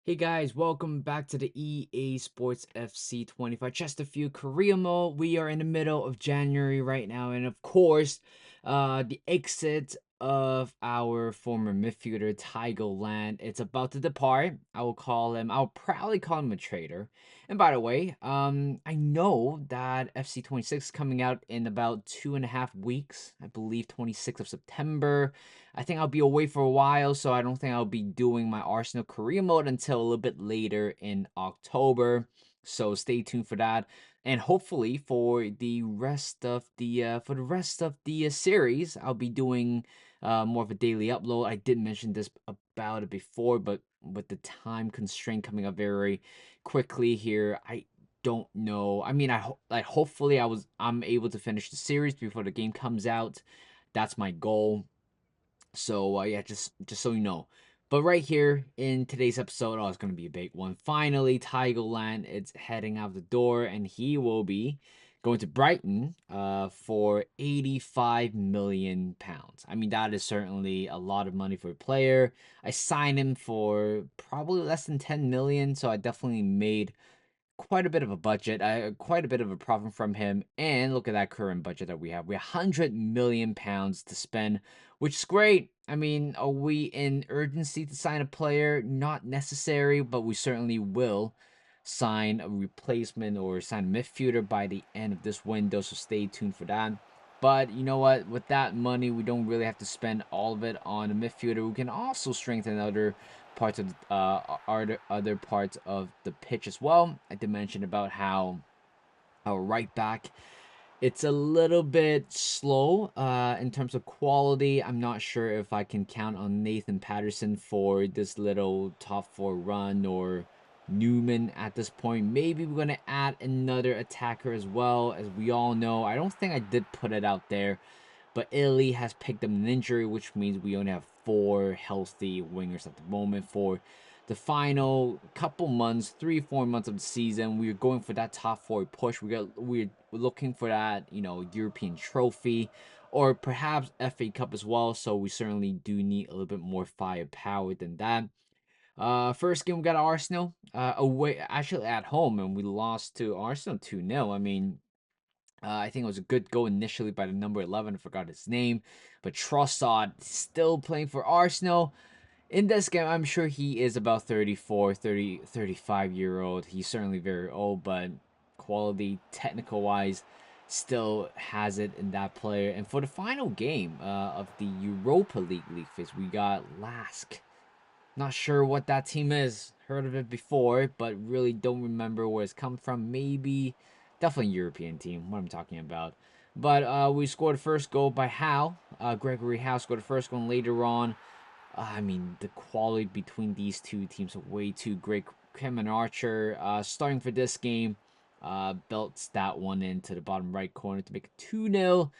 Hey guys, welcome back to the EA Sports FC 25 Chesterfield Korea mode. We are in the middle of January right now, and of course, the exit of our former midfielder Tiger Land. It's about to depart. I'll proudly call him a traitor. And by the way, I know that FC 26 is coming out in about 2.5 weeks. I believe 26th of September. I think I'll be away for a while, so I don't think I'll be doing my Arsenal career mode until a little bit later in October. So stay tuned for that, and hopefully for the rest of the series, I'll be doing more of a daily upload. I did mention this about it before, but with the time constraint coming up very quickly here, I don't know. I mean, hopefully I'm able to finish the series before the game comes out. That's my goal. So yeah, just so you know. But right here in today's episode, oh, it's gonna be a big one. Finally, Tiger Land is heading out the door, and he will be going to Brighton for 85 million pounds. I mean, that is certainly a lot of money for a player. I signed him for probably less than 10 million, so I definitely made quite a bit of a budget, quite a bit of a profit from him. And look at that current budget that we have. We have 100 million pounds to spend, which is great. I mean, are we in urgency to sign a player? Not necessary, but we certainly will sign a replacement or sign a midfielder by the end of this window. So stay tuned for that. But you know what? With that money, we don't really have to spend all of it on a midfielder. We can also strengthen other parts of other parts of the pitch as well. I did mention about how our right back, it's a little bit slow in terms of quality. I'm not sure if I can count on Nathan Patterson for this little top four run, or Newman at this point. Maybe we're gonna add another attacker as well. As we all know, I don't think I did put it out there, but Italy has picked up an injury, which means we only have four healthy wingers at the moment for the final couple months, 3 4 months of the season. We're going for that top four push. We're looking for that, European trophy, or perhaps FA Cup as well. So we certainly do need a little bit more firepower than that. First game we got Arsenal away, actually at home, and we lost to Arsenal 2-0. I mean, I think it was a good goal initially by the number 11. I forgot his name. But Trossard still playing for Arsenal. In this game, I'm sure he is about 35-year old. He's certainly very old, but quality, technical wise, still has it in that player. And for the final game of the Europa League phase, we got Lask. Not sure what that team is. Heard of it before, but really don't remember where it's come from. Maybe, definitely European team. What I'm talking about. But we scored the first goal by Howe. Gregory Howe scored the first one later on. I mean, the quality between these two teams are way too great. Cameron Archer, starting for this game, belts that one into the bottom right corner to make it 2-0.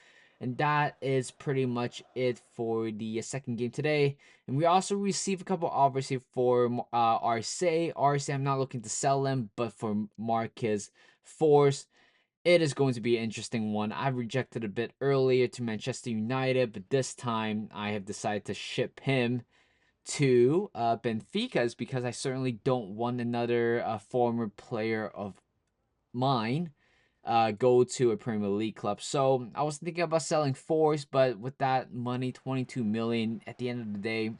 And that is pretty much it for the second game today. And we also received a couple offers here for Arce. Arce, I'm not looking to sell him, but for Marcus Force, it is going to be an interesting one. I rejected a bit earlier to Manchester United, but this time I have decided to ship him to Benfica's, because I certainly don't want another former player of mine go to a Premier League club. So I was thinking about selling Force, but with that money, 22 million, at the end of the day,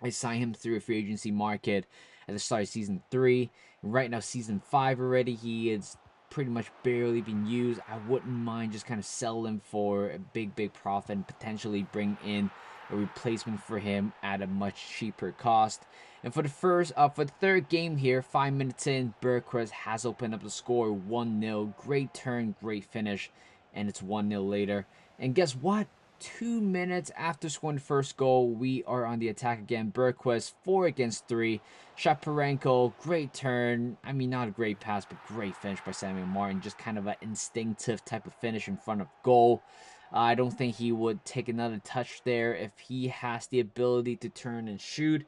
I signed him through a free agency market at the start of season 3. Right now, season 5 already. He is pretty much barely been used. I wouldn't mind just kind of sell him for a big profit and potentially bring in a replacement for him at a much cheaper cost. And for the third game here, 5 minutes in, Bergquist has opened up the score, 1-0. Great turn, great finish, and it's 1-0 later. And guess what? 2 minutes after scoring the first goal, we are on the attack again. Bergquist, 4 against 3. Shaparenko, great turn. I mean, not a great pass, but great finish by Samuel Martin. Just kind of an instinctive type of finish in front of goal. I don't think he would take another touch there. If he has the ability to turn and shoot,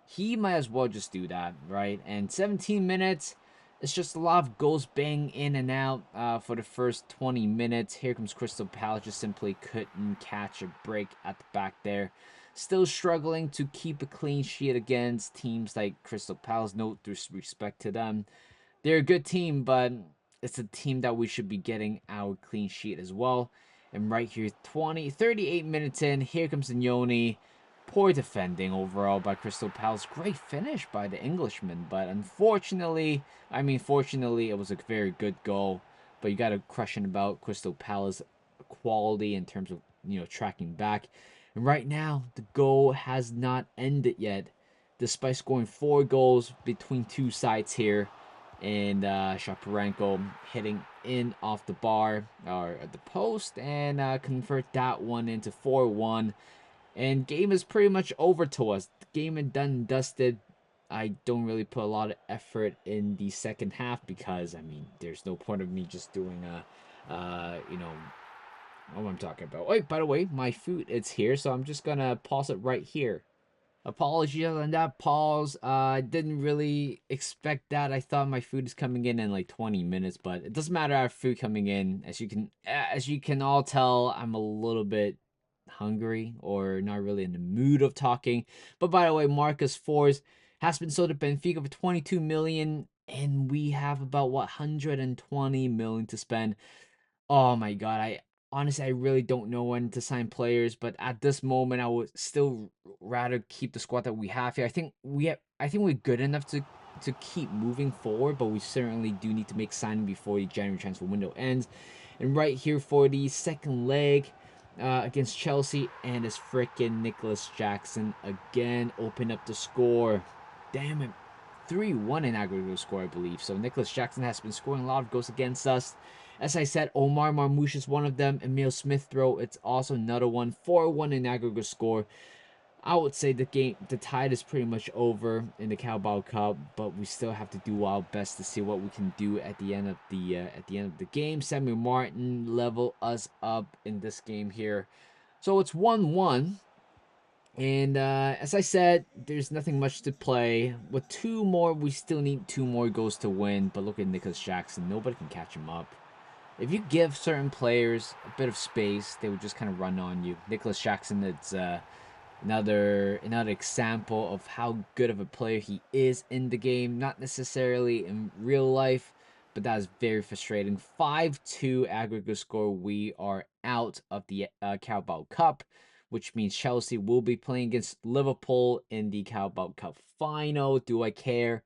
he might as well just do that, right? And 17 minutes, it's just a lot of goals bang in and out for the first 20 minutes. Here comes Crystal Palace, just simply couldn't catch a break at the back there. still struggling to keep a clean sheet against teams like Crystal Palace. No disrespect to them, they're a good team, but it's a team that we should be getting our clean sheet as well. And right here, 38 minutes in, here comes Signoni. Poor defending overall by Crystal Palace. Great finish by the Englishman, but fortunately, it was a very good goal. But you got to question about Crystal Palace quality in terms of tracking back. And right now, the goal has not ended yet, despite scoring 4 goals between two sides here, and Shaparenko hitting in off the bar or at the post and convert that one into 4-1. And game is pretty much over to us. The game is done and dusted. I don't really put a lot of effort in the second half because there's no point of me just doing what I'm talking about. Wait, by the way, my food it's here, so I'm just gonna pause it right here. Apologies on that pause. I didn't really expect that. I thought my food is coming in like 20 minutes, but it doesn't matter. I have food coming in. As you can all tell, I'm a little bit hungry or not really in the mood of talking. But by the way, Marcus Forss has been sold to Benfica for 22 million, and we have about 120 million to spend. Oh my god, I honestly I really don't know when to sign players, but at this moment I would still rather keep the squad that we have here. I think we're good enough to keep moving forward, but we certainly do need to make signing before the January transfer window ends. And right here for the second leg against Chelsea, and it's freaking Nicholas Jackson again open up the score. Damn it. 3-1 in aggregate score, I believe. So Nicholas Jackson has been scoring a lot of goals against us. As I said, Omar Marmoush is one of them. Emil Smith Rowe, it's also another one. 4-1 in aggregate score. I would say the tide is pretty much over in the Carabao Cup, but we still have to do our best to see what we can do at the end of the game. Samuel Martin level us up in this game here, so it's 1-1. And as I said, there's nothing much to play. With two more, we still need 2 more goals to win. But look at Nicholas Jackson. Nobody can catch him up. If you give certain players a bit of space, they would just kind of run on you. Nicholas Jackson, it's another example of how good of a player he is in the game. Not necessarily in real life, but that is very frustrating. 5-2 aggregate score. We are out of the Carabao Cup, which means Chelsea will be playing against Liverpool in the Carabao Cup final. Do I care?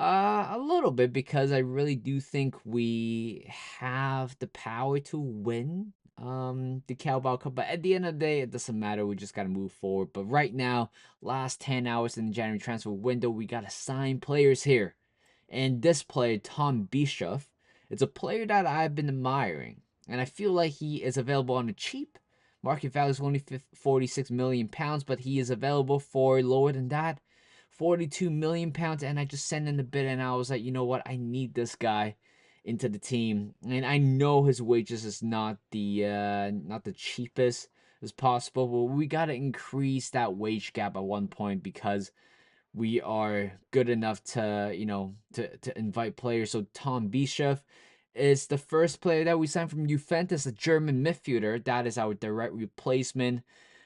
A little bit, because I really do think we have the power to win the Carabao Cup. But at the end of the day, it doesn't matter. We just gotta move forward. But right now, last 10 hours in the January transfer window, we gotta sign players here. And this player, Tom Bischoff, it's a player that I've been admiring, and I feel like he is available on the cheap. Market value is only 46 million pounds, but he is available for lower than that, 42 million pounds. And I just sent in the bid, and I was like, you know what? I need this guy into the team, and I know his wages is not the cheapest as possible, but we gotta increase that wage gap at one point, because we are good enough to invite players. So Tom Bischoff is the first player that we signed from Juventus, a German midfielder. That is our direct replacement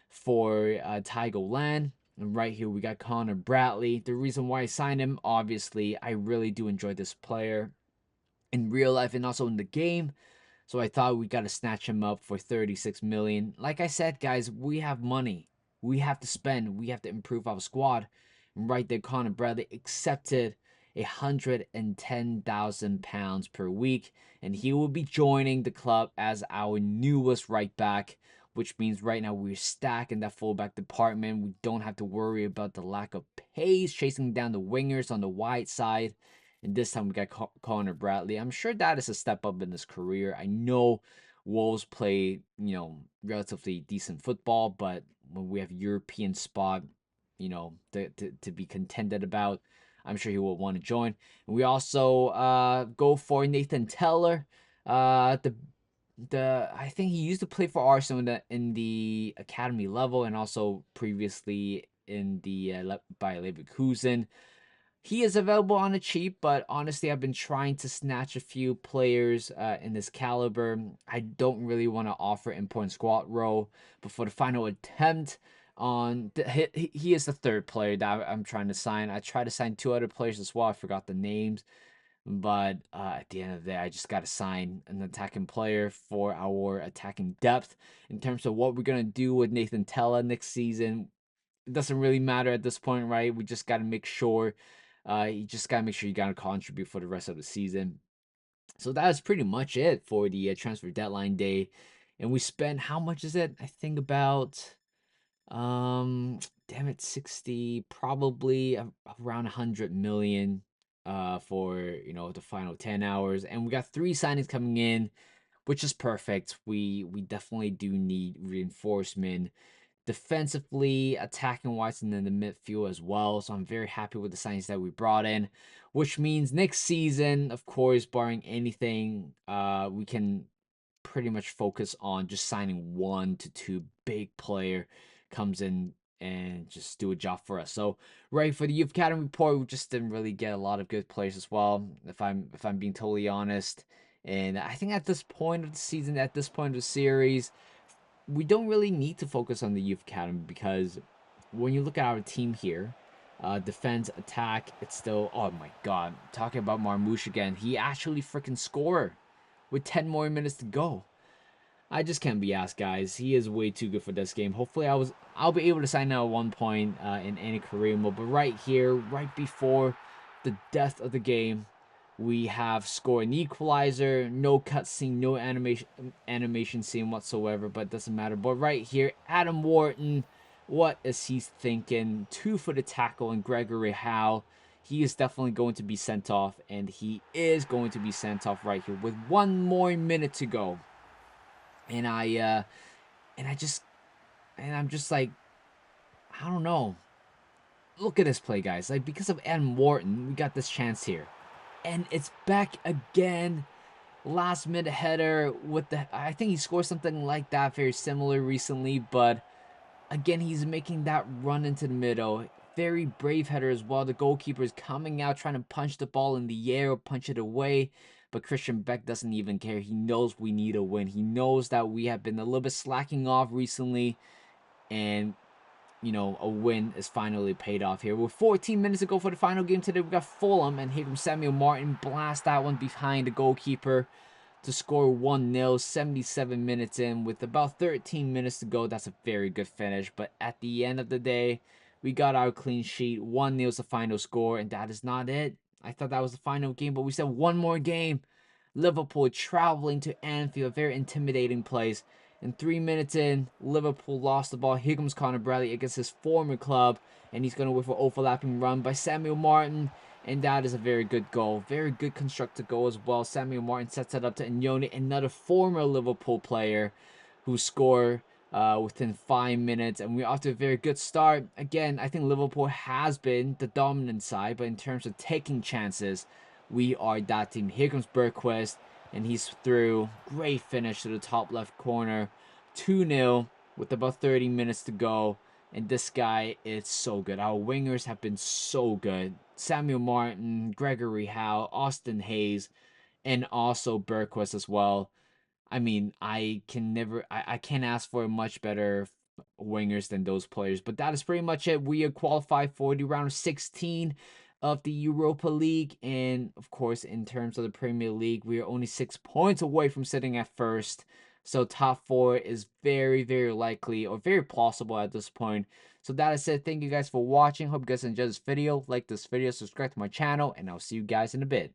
for Tygo Land. And right here we got Connor Bradley. The reason why I signed him, obviously, I really do enjoy this player in real life and also in the game. So I thought we got to snatch him up for 36 million. Like I said, guys, we have money. We have to spend. We have to improve our squad. And right there, Connor Bradley accepted £110,000 per week, and he will be joining the club as our newest right back, which means right now we're stacked in that fullback department. We don't have to worry about the lack of pace chasing down the wingers on the wide side. And this time we got Connor Bradley. I'm sure that is a step up in his career. I know Wolves play, relatively decent football, but when we have European spot, to be contended about, I'm sure he will want to join. And we also go for Nathan Teller. The I think he used to play for Arsenal in the academy level, and also previously in the by Leverkusen. He is available on a cheap, but honestly, I've been trying to snatch a few players in this caliber. I don't really want to offer important squad role, but for the final attempt, he is the third player that I'm trying to sign. I tried to sign two other players as well. I forgot the names, but at the end of the day, I just got to sign an attacking player for our attacking depth. In terms of what we're gonna do with Nathan Tella next season, it doesn't really matter at this point, right? We just got to make sure. You just gotta make sure you gotta contribute for the rest of the season. So that is pretty much it for the transfer deadline day. And we spent, how much is it? I think about damn it, 60, probably around 100 million for, the final 10 hours. And we got three signings coming in, which is perfect. We definitely do need reinforcement defensively, attacking wise, and then the midfield as well. So I'm very happy with the signings that we brought in, which means next season, of course, barring anything, we can pretty much focus on just signing one to two big player comes in and just do a job for us. So right for the youth academy report, we just didn't really get a lot of good players as well. If I'm being totally honest, and I think at this point of the season, at this point of the series, we don't really need to focus on the youth academy because when you look at our team here, defense, attack, it's still, oh my god, talking about Marmouche again. He actually freaking scored with 10 more minutes to go. I just can't be asked, guys. He is way too good for this game. Hopefully, I'll be able to sign out at one point in any career mode. But right here, right before the death of the game, we have scored an equalizer. No cutscene, no animation scene whatsoever. But it doesn't matter. But right here, Adam Wharton, what is he thinking? Two for the tackle, and Gregory Howe. He is definitely going to be sent off, and he is going to be sent off right here with 1 more minute to go. And I just and I'm just like, I don't know. Look at this play, guys. Like, because of Adam Wharton, we got this chance here. And it's back again. Last minute header with I think he scored something like that very similar recently, but again, he's making that run into the middle. Very brave header as well. The goalkeeper is coming out trying to punch the ball in the air or punch it away. But Christian Beck doesn't even care. He knows we need a win. He knows that we have been a little bit slacking off recently. And, a win is finally paid off here. With 14 minutes to go for the final game today, we got Fulham. And here comes Samuel Martin. Blast that one behind the goalkeeper to score 1-0, 77 minutes in with about 13 minutes to go. That's a very good finish. But at the end of the day, we got our clean sheet. 1-0 is the final score, and that is not it. I thought that was the final game, but we said one more game. Liverpool traveling to Anfield, a very intimidating place. And 3 minutes in, Liverpool lost the ball. Here comes Connor Bradley against his former club, and he's going to wait for an overlapping run by Samuel Martin. And that is a very good goal. Very good constructed goal as well. Samuel Martin sets it up to Inyoni, another former Liverpool player who scored within 5 minutes. And we're off to a very good start. Again, I think Liverpool has been the dominant side, but in terms of taking chances, we are that team. Here comes Bergquist, and he's through. Great finish to the top left corner. 2-0 with about 30 minutes to go. And this guy is so good. Our wingers have been so good. Samuel Martin, Gregory Howe, Austin Hayes, and also Bergquist as well. I mean, I can't ask for much better wingers than those players. But that is pretty much it. We are qualified for the round of 16 of the Europa League. And of course, in terms of the Premier League, we are only 6 points away from sitting at first. So top four is very, very likely or very plausible at this point. So that is it. Thank you guys for watching. Hope you guys enjoyed this video. Like this video, subscribe to my channel, and I'll see you guys in a bit.